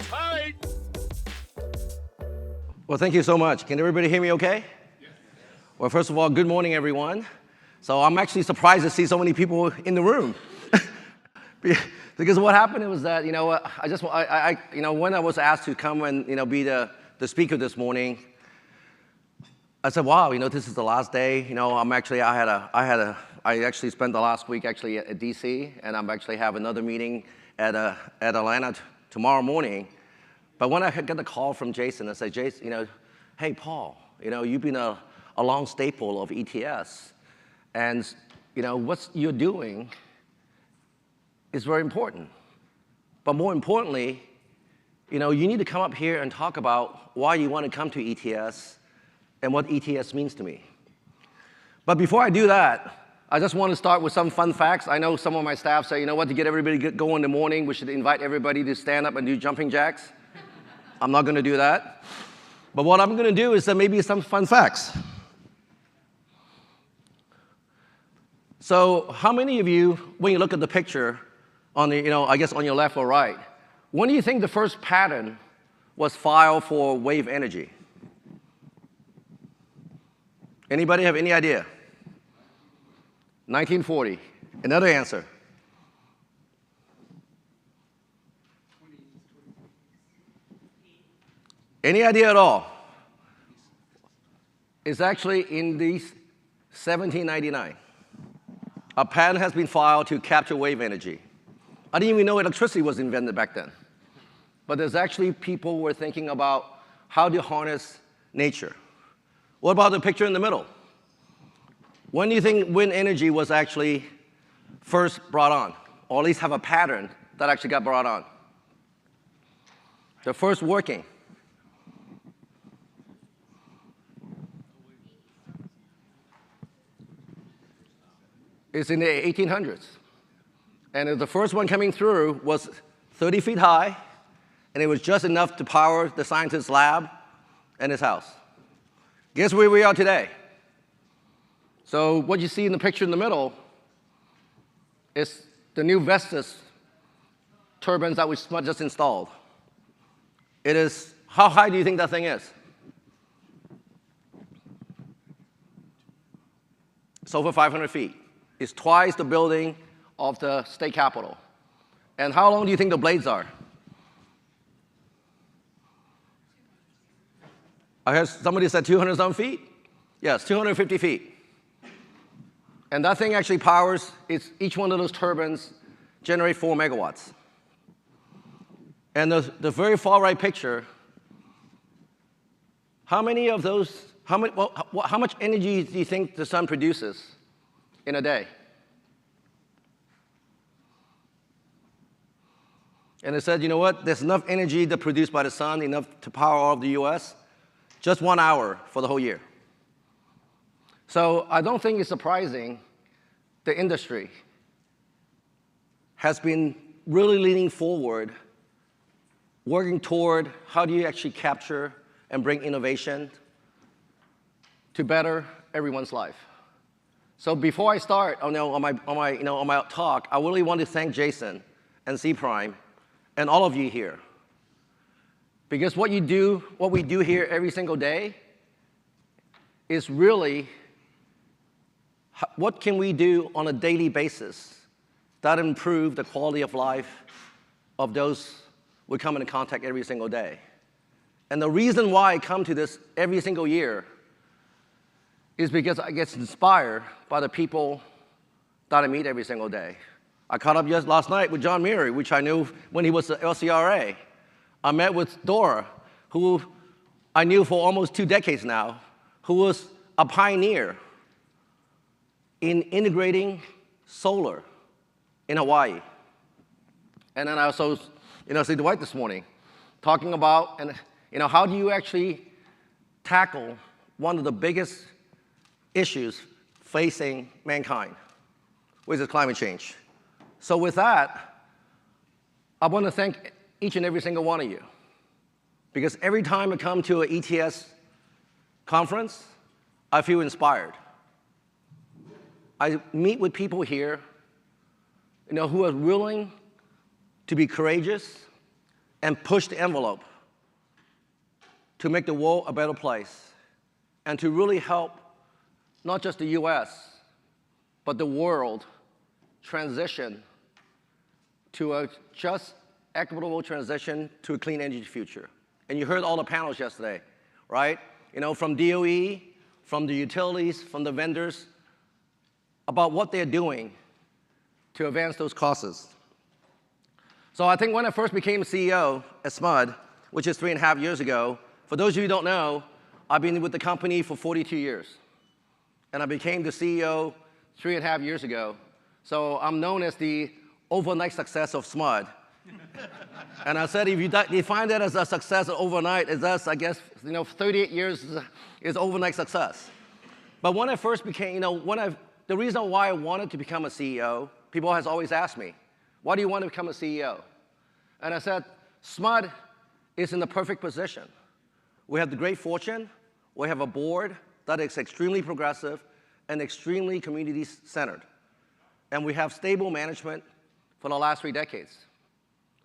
Hi. Well, thank you so much. Can everybody hear me okay? Yes. Well, first of all, good morning, everyone. So I'm actually surprised to see so many people in the room. Because what happened was that, when I was asked to come and, be the speaker this morning, I said, wow, this is the last day. I actually spent the last week actually at DC, and I'm actually have another meeting at Atlanta tomorrow morning. But when I got the call from Jason, I said, Jason, hey, Paul, you've been a long staple of ETS, and, what you're doing is very important. But more importantly, you need to come up here and talk about why you want to come to ETS and what ETS means to me. But before I do that, I just want to start with some fun facts. I know some of my staff say, to get everybody going in the morning, we should invite everybody to stand up and do jumping jacks. I'm not going to do that. But what I'm going to do is maybe some fun facts. So how many of you, when you look at the picture, on the, I guess on your left or right, when do you think the first patent was filed for wave energy? Anybody have any idea? 1940. Another answer. Any idea at all? It's actually in the 1799. A patent has been filed to capture wave energy. I didn't even know electricity was invented back then. But there's actually people who were thinking about how to harness nature. What about the picture in the middle? When do you think wind energy was actually first brought on? Or at least have a pattern that actually got brought on? The first working. It's in the 1800s. And the first one coming through was 30 feet high, and it was just enough to power the scientist's lab and his house. Guess where we are today? So what you see in the picture in the middle is the new Vestas turbines that we just installed. It is, how high do you think that thing is? It's over 500 feet. It's twice the building of the state capitol. And how long do you think the blades are? I heard somebody said 200-some feet? Yes, 250 feet. And that thing actually powers, each one of those turbines generate 4 megawatts. And the very far right picture, how much energy do you think the sun produces in a day? And it said, there's enough energy to produce by the sun, enough to power all of the US, just 1 hour for the whole year. So I don't think it's surprising the industry has been really leaning forward, working toward how do you actually capture and bring innovation to better everyone's life. So before I start on my talk, I really want to thank Jason and C Prime and all of you here. Because what we do here every single day is really what can we do on a daily basis that improve the quality of life of those we come into contact every single day. And the reason why I come to this every single year is because I get inspired by the people that I meet every single day. I caught up just last night with John Muir, which I knew when he was at LCRA. I met with Dora, who I knew for almost 2 decades now, who was a pioneer in integrating solar in Hawaii. And then I also, see Dwight this morning, talking about, how do you actually tackle one of the biggest issues facing mankind, which is climate change. So with that, I want to thank each and every single one of you. Because every time I come to an ETS conference, I feel inspired. I meet with people here, who are willing to be courageous and push the envelope to make the world a better place and to really help not just the US, but the world transition to a just, equitable transition to a clean energy future. And you heard all the panels yesterday, right? You know, from DOE, from the utilities, from the vendors, about what they're doing to advance those causes. So I think when I first became CEO at SMUD, which is 3.5 years ago, for those of you who don't know, I've been with the company for 42 years. And I became the CEO 3.5 years ago. So I'm known as the overnight success of SMUD. And I said, if you define that as a success overnight, that's, I guess, 38 years is overnight success. But when I first became, the reason why I wanted to become a CEO, people has always asked me, why do you want to become a CEO? And I said, SMUD is in the perfect position. We have the great fortune, we have a board that is extremely progressive and extremely community-centered. And we have stable management for the last 3 decades.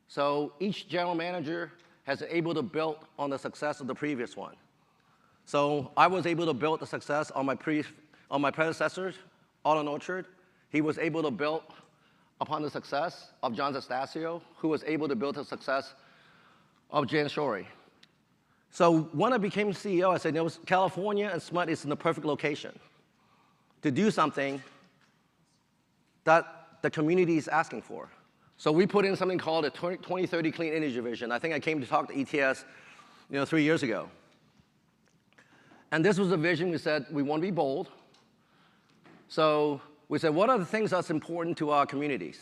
So each general manager has been able to build on the success of the previous one. So I was able to build the success on my predecessors, Alden Orchard. He was able to build upon the success of John Zastasio, who was able to build the success of Jan Shorey. So when I became CEO, I said, California and SMUD is in the perfect location to do something that the community is asking for. So we put in something called a 2030 Clean Energy Vision. I think I came to talk to ETS 3 years ago. And this was a vision. We said, we want to be bold. So we said, what are the things that's important to our communities?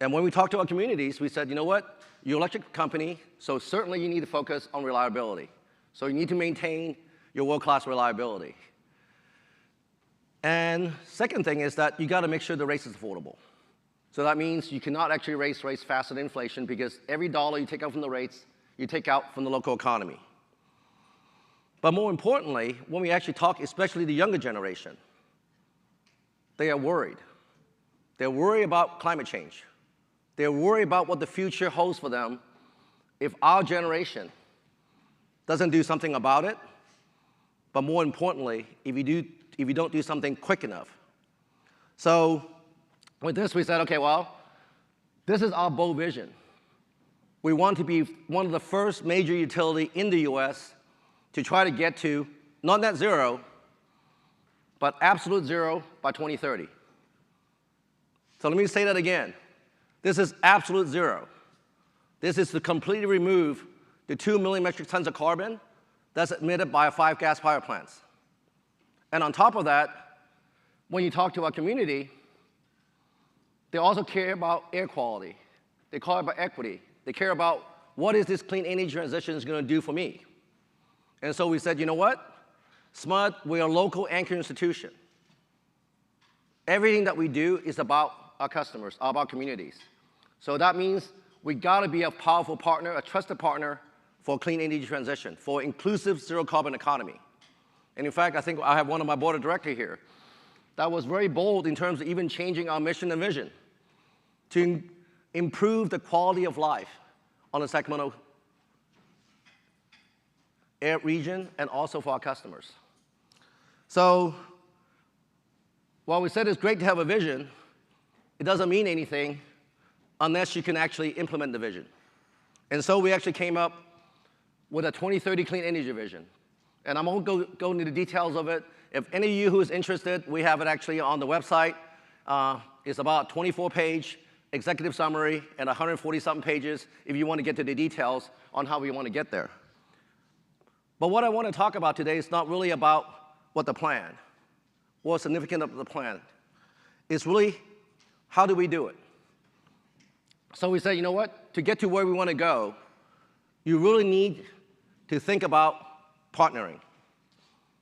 And when we talked to our communities, we said, you know what? You're an electric company, so certainly you need to focus on reliability. So you need to maintain your world-class reliability. And second thing is that you got to make sure the rate is affordable. So that means you cannot actually raise rates faster than inflation because every dollar you take out from the rates, you take out from the local economy. But more importantly, when we actually talk, especially the younger generation, they are worried. They're worried about climate change. They're worried about what the future holds for them if our generation doesn't do something about it, but more importantly, if you don't do something quick enough. So with this, we said, okay, well, this is our bold vision. We want to be one of the first major utility in the US to try to get to not net zero, but absolute zero by 2030. So let me say that again. This is absolute zero. This is to completely remove the 2 million metric tons of carbon that's emitted by 5 gas power plants. And on top of that, when you talk to our community, they also care about air quality. They care about equity. They care about what is this clean energy transition is going to do for me. And so we said, you know what? SMUD, we're a local anchor institution. Everything that we do is about our customers, about communities. So that means we got to be a powerful partner, a trusted partner for clean energy transition, for inclusive zero carbon economy. And in fact, I think I have one of my board of directors here that was very bold in terms of even changing our mission and vision to improve the quality of life on the Sacramento region and also for our customers. So while we said it's great to have a vision, it doesn't mean anything unless you can actually implement the vision. And so we actually came up with a 2030 clean energy vision. And I won't go into the details of it. If any of you who is interested, we have it actually on the website. It's about a 24-page executive summary and 140-something pages if you want to get to the details on how we want to get there. But what I want to talk about today is not really about what the plan, what's significant of the plan. It's really how do we do it? So we say, you know what? To get to where we want to go, you really need to think about partnering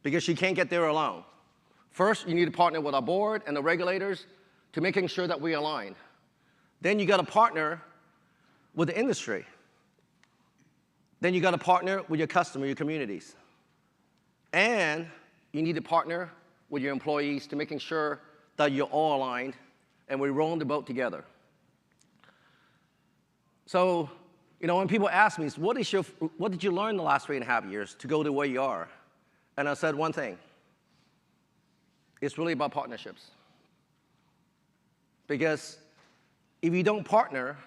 because you can't get there alone. First, you need to partner with our board and the regulators to making sure that we align. Then you got to partner with the industry. Then you got to partner with your customer, your communities. And you need to partner with your employees to making sure that you're all aligned and we're rowing the boat together. So, when people ask me, what did you learn the last 3.5 years to go to where you are? And I said one thing. It's really about partnerships. Because if you don't partner,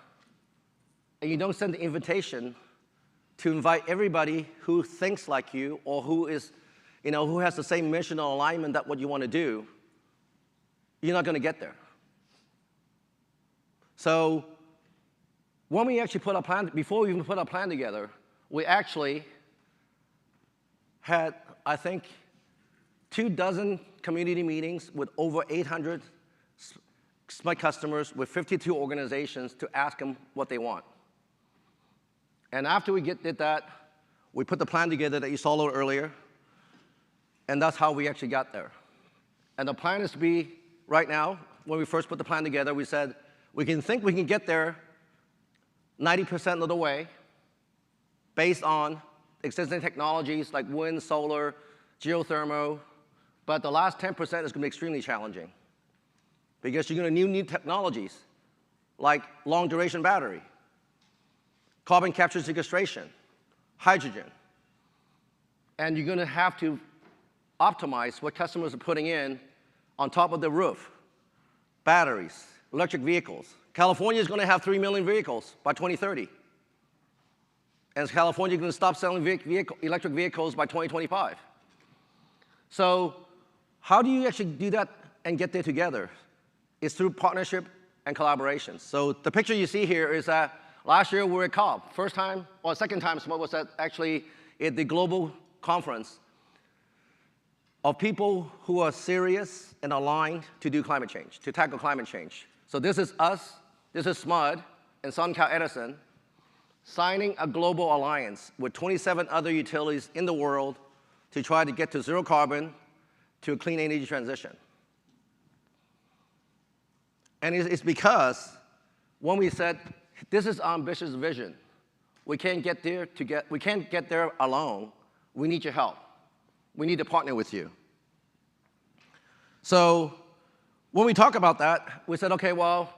and you don't send the invitation to invite everybody who thinks like you or who is, who has the same mission or alignment that what you want to do, you're not going to get there. So when we actually put our plan, before we even put our plan together, we actually had, I think, 24 community meetings with over 800 SMUD customers with 52 organizations to ask them what they want. And after we did that, we put the plan together that you saw a little earlier, and that's how we actually got there. And the plan is to be, right now, when we first put the plan together, we said, we can get there 90% of the way based on existing technologies like wind, solar, geothermal, but the last 10% is going to be extremely challenging because you're going to need new technologies like long-duration battery, carbon capture and sequestration, hydrogen, and you're going to have to optimize what customers are putting in on top of the roof, batteries, electric vehicles. California is going to have 3 million vehicles by 2030. And California is going to stop selling electric vehicles by 2025. So how do you actually do that and get there together? It's through partnership and collaboration. So the picture you see here is that last year we were at COP. First time, or second time, SMUD was actually at the global conference of people who are serious and aligned to do climate change, to tackle climate change. So this is us, this is SMUD and SunCal Edison signing a global alliance with 27 other utilities in the world to try to get to zero carbon, to a clean energy transition. And it's because when we said, this is our ambitious vision, we can't get there alone, we need your help. We need to partner with you. So when we talk about that, we said, okay, well,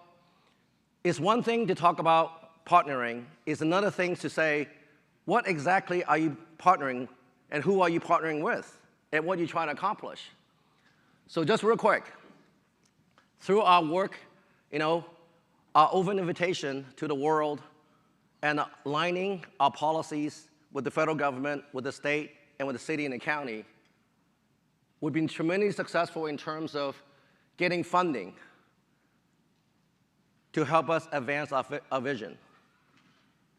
it's one thing to talk about partnering. It's another thing to say, what exactly are you partnering and who are you partnering with and what are you trying to accomplish? So just real quick, through our work, our open invitation to the world and aligning our policies with the federal government, with the state, and with the city and the county, we've been tremendously successful in terms of getting funding to help us advance our vision.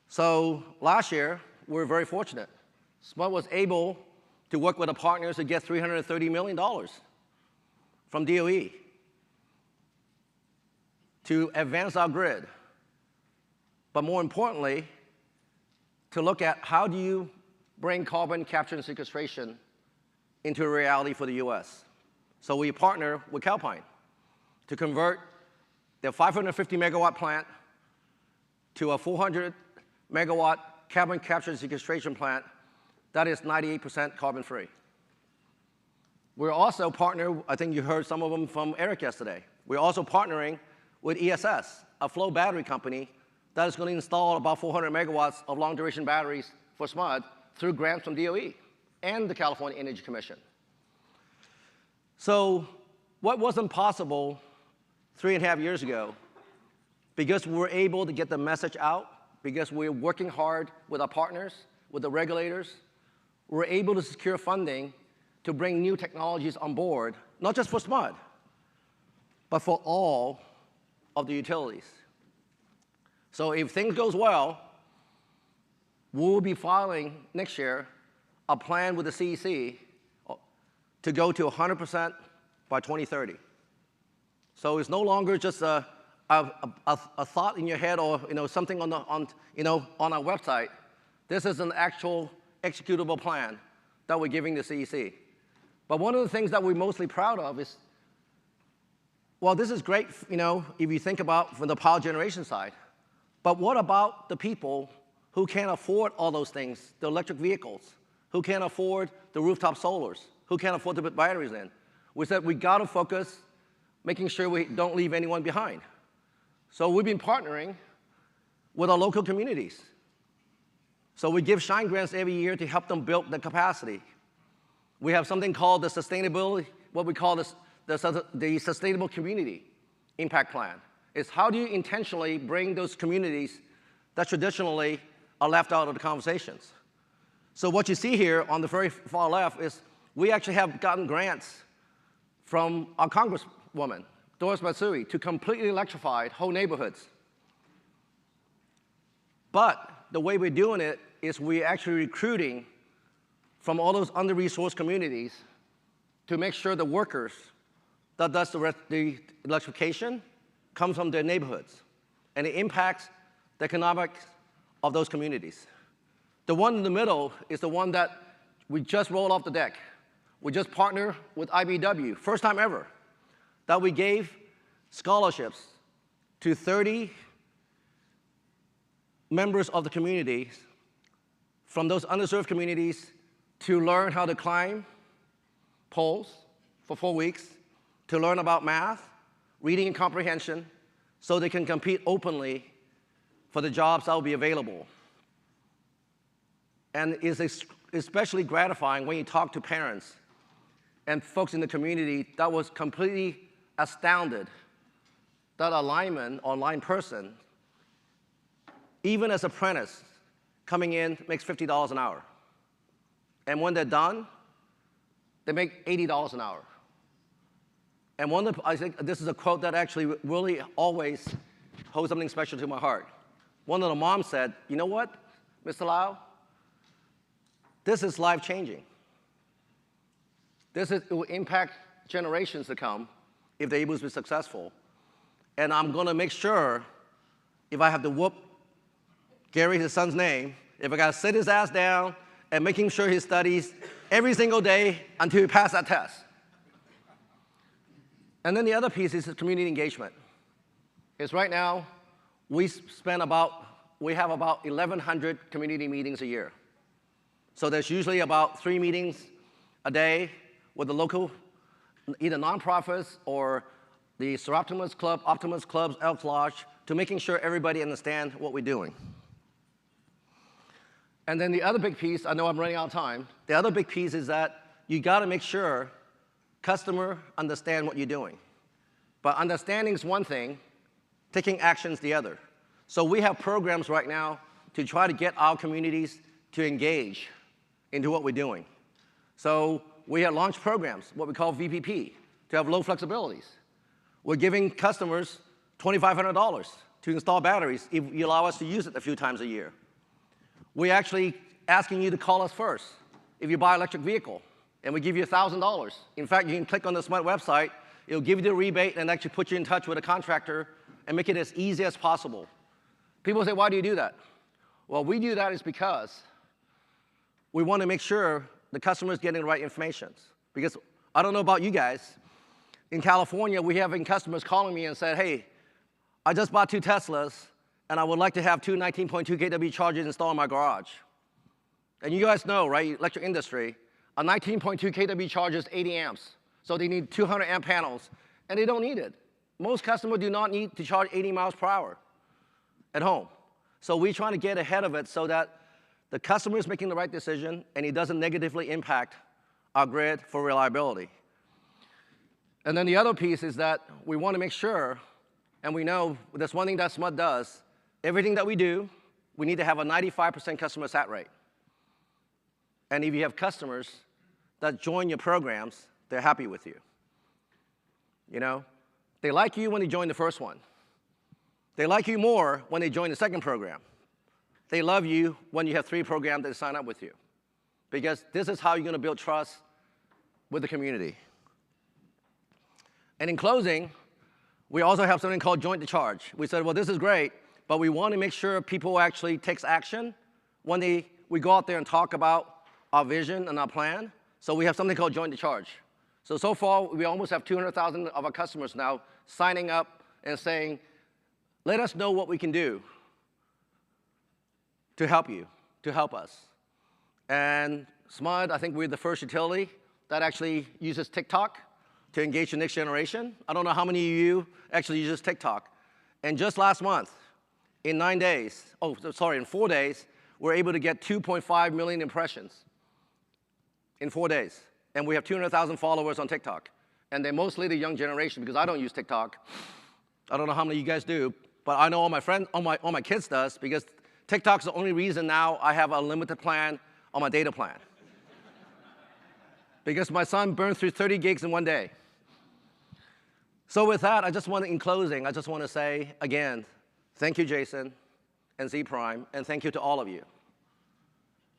So last year, we were very fortunate. SMUD was able to work with our partners to get $330 million from DOE to advance our grid. But more importantly, to look at how do you bring carbon capture and sequestration into a reality for the US. So we partner with Calpine to convert their 550 megawatt plant to a 400 megawatt carbon capture and sequestration plant that is 98% carbon free. We're also partnered, I think you heard some of them from Eric yesterday. We're also partnering with ESS, a flow battery company that is going to install about 400 megawatts of long duration batteries for SMUD through grants from DOE and the California Energy Commission. So what wasn't possible 3.5 years ago, because we were able to get the message out, because we're working hard with our partners, with the regulators, we're able to secure funding to bring new technologies on board, not just for SMUD, but for all of the utilities. So if things goes well, we'll be filing next year a plan with the CEC to go to 100% by 2030. So it's no longer just a thought in your head or something on our website. This is an actual executable plan that we're giving the CEC. But one of the things that we're mostly proud of is, well, this is great, if you think about from the power generation side, but what about the people who can't afford all those things, the electric vehicles, who can't afford the rooftop solars, who can't afford to put batteries in? We said we got to focus making sure we don't leave anyone behind. So we've been partnering with our local communities So we give shine grants every year to help them build the capacity. We have something called the sustainability, what we call the Sustainable Community Impact Plan. It's how do you intentionally bring those communities that traditionally are left out of the conversations. So what you see here on the very far left is we actually have gotten grants from our Congresswoman, Doris Matsui, to completely electrify whole neighborhoods. But the way we're doing it is we're actually recruiting from all those under-resourced communities to make sure the workers that does the electrification comes from their neighborhoods, and it impacts the economics of those communities. The one in the middle is the one that we just rolled off the deck. We just partnered with IBW, first time ever, that we gave scholarships to 30 members of the community from those underserved communities to learn how to climb poles for 4 weeks, to learn about math, reading and comprehension, so they can compete openly for the jobs that will be available. And it's especially gratifying when you talk to parents and folks in the community that was completely astounded that a lineman or line person, even as an apprentice, coming in makes $50 an hour. And when they're done, they make $80 an hour. And I think this is a quote that actually really always holds something special to my heart. One of the moms said, you know what, Mr. Lau? This is life-changing. It will impact generations to come if they're able to be successful. And I'm going to make sure, if I have to whoop Gary, his son's name, if I got to sit his ass down and making sure he studies every single day until he passes that test. And then the other piece is community engagement. Is right now, we have about 1,100 community meetings a year. So there's usually about 3 meetings a day with the local, either nonprofits or the Sir Optimus Club, Optimus Clubs, Elks Lodge, to making sure everybody understands what we're doing. And then the other big piece, I know I'm running out of time, the other big piece is that you gotta make sure customer understand what you're doing. But understanding is one thing, taking action is the other. So we have programs right now to try to get our communities to engage into what we're doing. So we have launched programs, what we call VPP, to have low flexibilities. We're giving customers $2,500 to install batteries if you allow us to use it a few times a year. We're actually asking you to call us first if you buy an electric vehicle, and we give you $1,000. In fact, you can click on the SMUD website, it'll give you the rebate and actually put you in touch with a contractor and make it as easy as possible. People say, why do you do that? Well, we do that is because we want to make sure the customer is getting the right information. Because I don't know about you guys, in California, we have customers calling me and said, hey, I just bought 2 Teslas, and I would like to have 2 19.2 kW chargers installed in my garage. And you guys know, right, electric industry, a 19.2 kW charger is 80 amps. So they need 200 amp panels, and they don't need it. Most customers do not need to charge 80 miles per hour at home. So we're trying to get ahead of it so that the customer is making the right decision, and it doesn't negatively impact our grid for reliability. And then the other piece is that we want to make sure, and we know that's one thing that SMUD does, everything that we do, we need to have a 95% customer sat rate. And if you have customers that join your programs, they're happy with you. You know, they like you when they join the first one. They like you more when they join the second program. They love you when you have 3 programs that sign up with you. Because this is how you're going to build trust with the community. And in closing, we also have something called Joint the Charge. We said, well, this is great, but we want to make sure people actually take action when we go out there and talk about our vision and our plan. So we have something called Joint the Charge. So far, we almost have 200,000 of our customers now signing up and saying, let us know what we can do to help you, to help us. And SMUD, I think we're the first utility that actually uses TikTok to engage the next generation. I don't know how many of you actually use TikTok. And just last month, in 4 days, we're able to get 2.5 million impressions in 4 days. And we have 200,000 followers on TikTok. And they're mostly the young generation, because I don't use TikTok. I don't know how many of you guys do, but I know all my friends, all my kids does, because TikTok's the only reason now I have a limited plan on my data plan. Because my son burned through 30 gigs in 1 day. So with that, in closing, I just want to say, again, thank you, Jason and Z Prime, and thank you to all of you.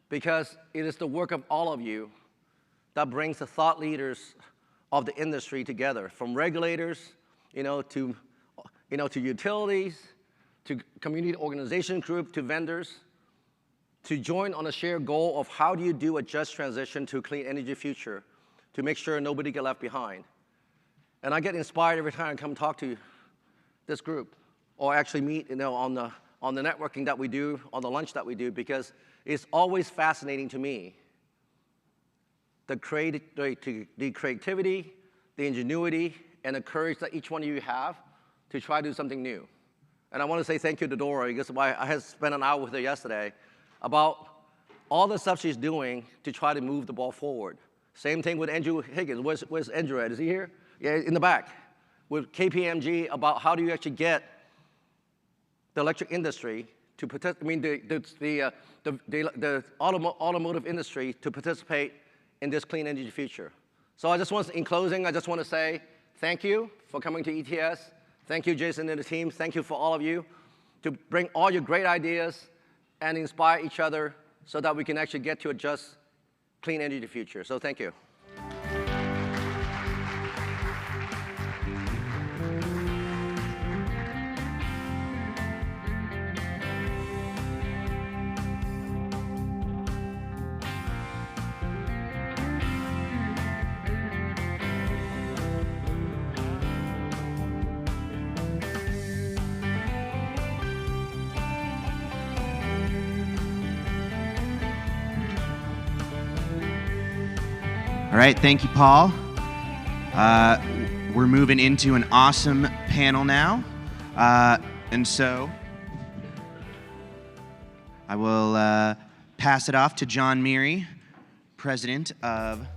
Because it is the work of all of you that brings the thought leaders of the industry together, from regulators, to utilities, to community organization group, to vendors, to join on a shared goal of how do you do a just transition to a clean energy future to make sure nobody get left behind. And I get inspired every time I come talk to this group, or actually meet on the networking that we do, on the lunch that we do, because it's always fascinating to me the creativity, the ingenuity, and the courage that each one of you have to try to do something new. And I want to say thank you to Dora, because I had spent an hour with her yesterday about all the stuff she's doing to try to move the ball forward. Same thing with Andrew Higgins. Where's Andrew at? Is he here? Yeah, in the back. With KPMG about how do you actually get the electric industry to the automotive industry to participate in this clean energy future. So in closing, I just want to say thank you for coming to ETS. Thank you, Jason and the team. Thank you for all of you to bring all your great ideas and inspire each other so that we can actually get to a just clean energy future. So thank you. All right, thank you, Paul. We're moving into an awesome panel now. And so I will pass it off to John Meary, President of